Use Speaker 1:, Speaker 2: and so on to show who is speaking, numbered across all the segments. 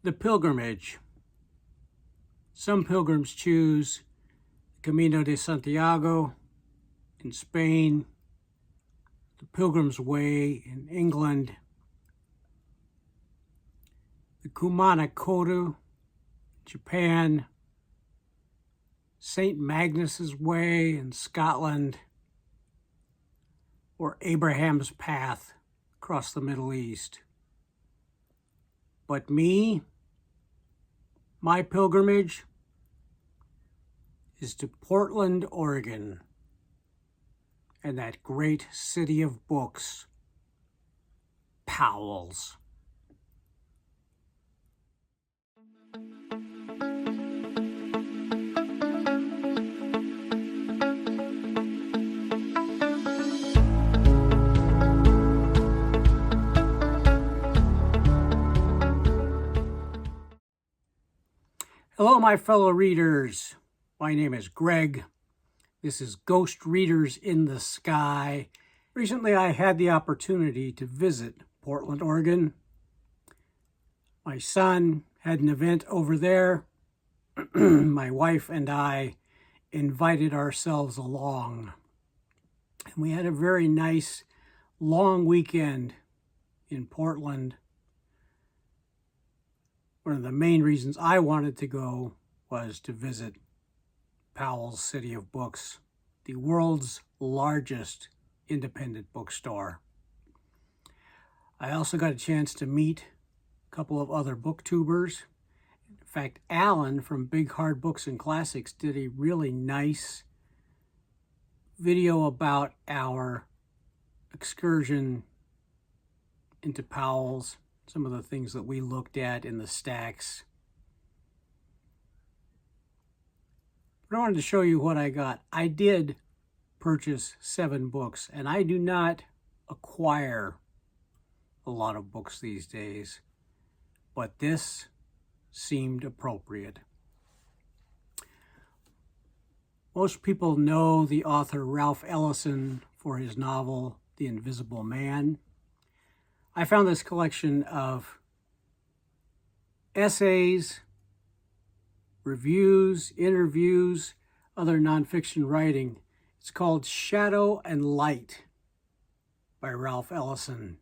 Speaker 1: The pilgrimage. Some pilgrims choose Camino de Santiago in Spain, the Pilgrim's Way in England, the Kumano Kodo, Japan, St. Magnus's Way in Scotland, or Abraham's Path across the Middle East. But me, my pilgrimage is to Portland, Oregon, and that great city of books, Powell's. Hello, my fellow readers. My name is Greg. This is Ghost Readers in the Sky. Recently, I had the opportunity to visit Portland, Oregon. My son had an event over there. My wife and I invited ourselves along. And we had a very nice, long weekend in Portland. One of the main reasons I wanted to go was to visit Powell's City of Books, the world's largest independent bookstore. I also got a chance to meet a couple of other booktubers. In fact, Alan from Big Hard Books and Classics did a really nice video about our excursion into Powell's, some of the things that we looked at in the stacks. But I wanted to show you what I got. I did purchase 7 books, and I do not acquire a lot of books these days, but this seemed appropriate. Most people know the author Ralph Ellison for his novel, The Invisible Man. I found this collection of essays, reviews, interviews, other nonfiction writing. It's called Shadow and Light by Ralph Ellison.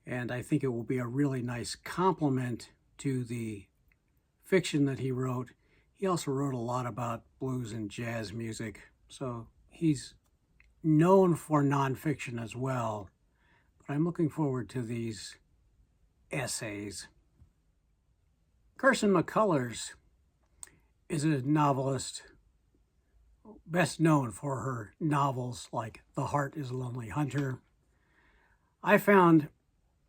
Speaker 1: And I think it will be a really nice complement to the fiction that he wrote. He also wrote a lot about blues and jazz music, so he's known for nonfiction as well. But I'm looking forward to these essays. Carson McCullers is a novelist best known for her novels like The Heart is a Lonely Hunter. I found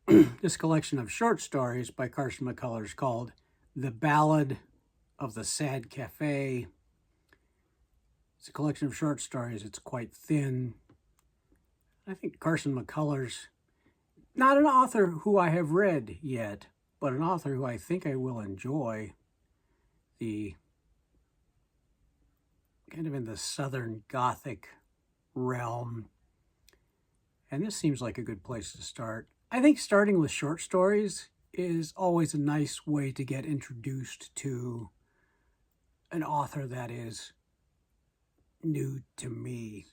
Speaker 1: this collection of short stories by Carson McCullers called The Ballad of the Sad Cafe. It's a collection of short stories. It's quite thin. I think Carson McCullers, not an author who I have read yet, but an author who I think I will enjoy. The kind of in the Southern Gothic realm. And this seems like a good place to start. I think starting with short stories is always a nice way to get introduced to an author that is new to me.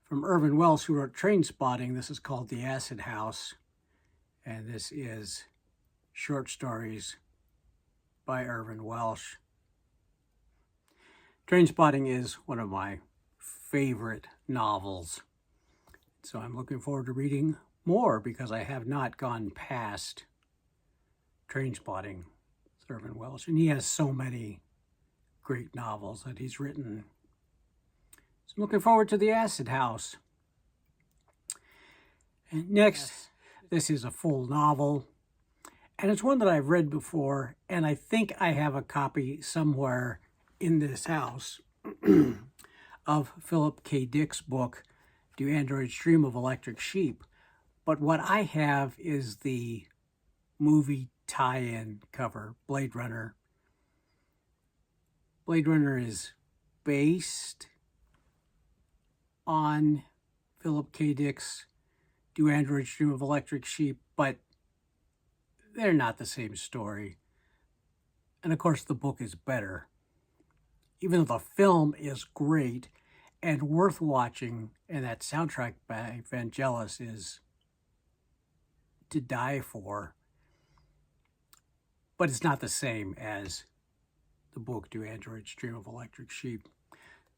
Speaker 1: From Irvin Welsh, who wrote Trainspotting, this is called The Acid House. And this is short stories by Irvin Welsh. Trainspotting is one of my favorite novels. So I'm looking forward to reading more because I have not gone past Trainspotting with Irvin Welsh. And he has so many great novels that he's written. So I'm looking forward to The Acid House. And next, this is a full novel. And it's one that I've read before, and I think I have a copy somewhere in this house of Philip K. Dick's book, Do Androids Dream of Electric Sheep? But what I have is the movie tie-in cover, Blade Runner. Blade Runner is based on Philip K. Dick's Do Androids Dream of Electric Sheep, but they're not the same story. And of course, the book is better. Even though the film is great and worth watching, and that soundtrack by Vangelis is to die for, but it's not the same as the book Do Androids Dream of Electric Sheep.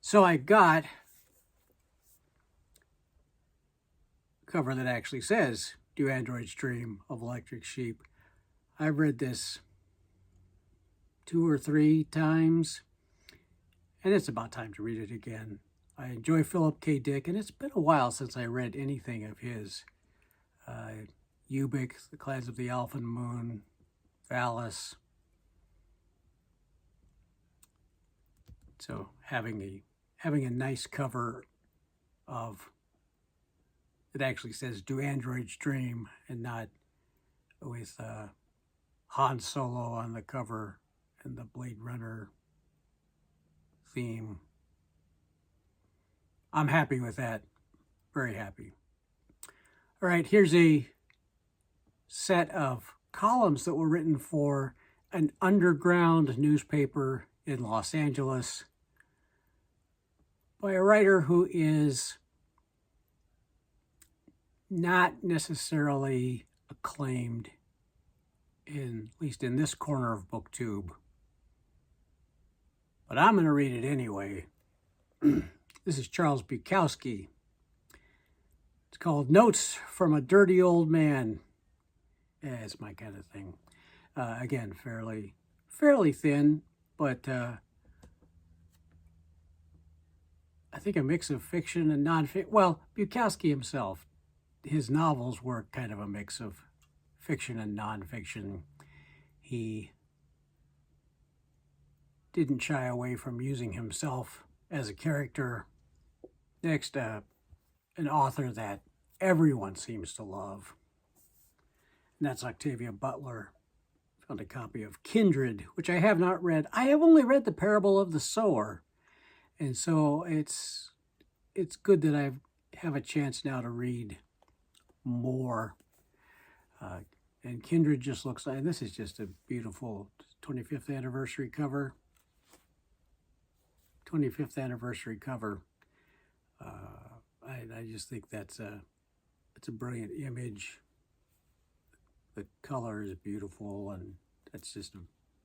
Speaker 1: So I got a cover that actually says Do Androids Dream of Electric Sheep. I've read this 2 or 3 times, and it's about time to read it again. I enjoy Philip K. Dick, and it's been a while since I read anything of his. Ubik, The Clans of the Alpha Moon, Valis. So having a nice cover of it actually says Do Androids Dream and not with Han Solo on the cover and the Blade Runner theme. I'm happy with that. Very happy. All right, here's a set of columns that were written for an underground newspaper in Los Angeles by a writer who is not necessarily acclaimed, at least in this corner of BookTube. But I'm going to read it anyway. This is Charles Bukowski. It's called Notes from a Dirty Old Man. Yeah, it's my kind of thing. Again, fairly thin, but I think a mix of fiction and non-fiction. Well, Bukowski himself, his novels were kind of a mix of fiction and non-fiction. He didn't shy away from using himself as a character. Next, an author that everyone seems to love, and that's Octavia Butler. Found a copy of Kindred, which I have not read. I have only read The Parable of the Sower, and so it's good that I have a chance now to read more. And Kindred just looks like, this is just a beautiful 25th anniversary cover. 25th anniversary cover. I just think it's a brilliant image. The color is beautiful, and this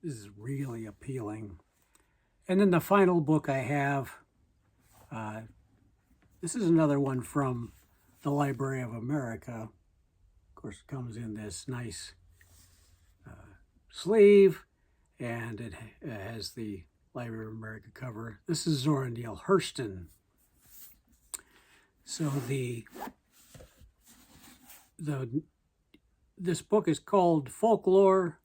Speaker 1: is really appealing. And then the final book I have, this is another one from the Library of America. Of course, it comes in this nice sleeve, and it has the Library of America cover. This is Zora Neale Hurston. So this book is called Folklore,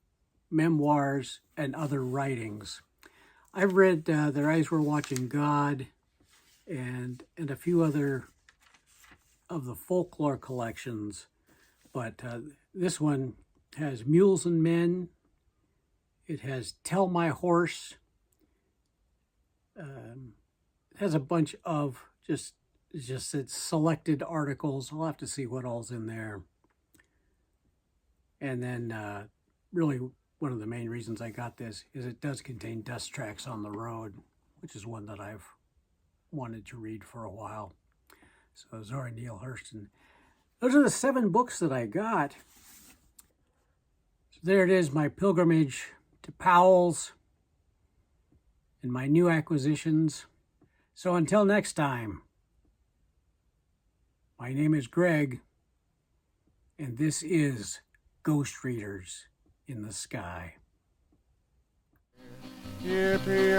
Speaker 1: Memoirs, and Other Writings. I've read Their Eyes Were Watching God and a few other of the folklore collections, but this one has Mules and Men. It has Tell My Horse. It has a bunch of just selected articles. I'll have to see what all's in there. And then really one of the main reasons I got this is it does contain Dust Tracks on the Road, which is one that I've wanted to read for a while. So Zora Neale Hurston. Those are the 7 books that I got. So there it is, my pilgrimage to Powell's and my new acquisitions. So until next time, my name is Greg, and this is Ghost Readers in the Sky.
Speaker 2: Yippee-yi-yi,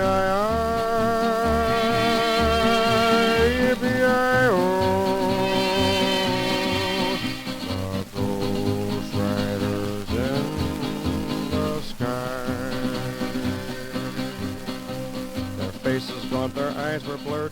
Speaker 2: yippee-yi-oh, the Ghost Riders in the sky. Their faces gaunt, their eyes were blurred.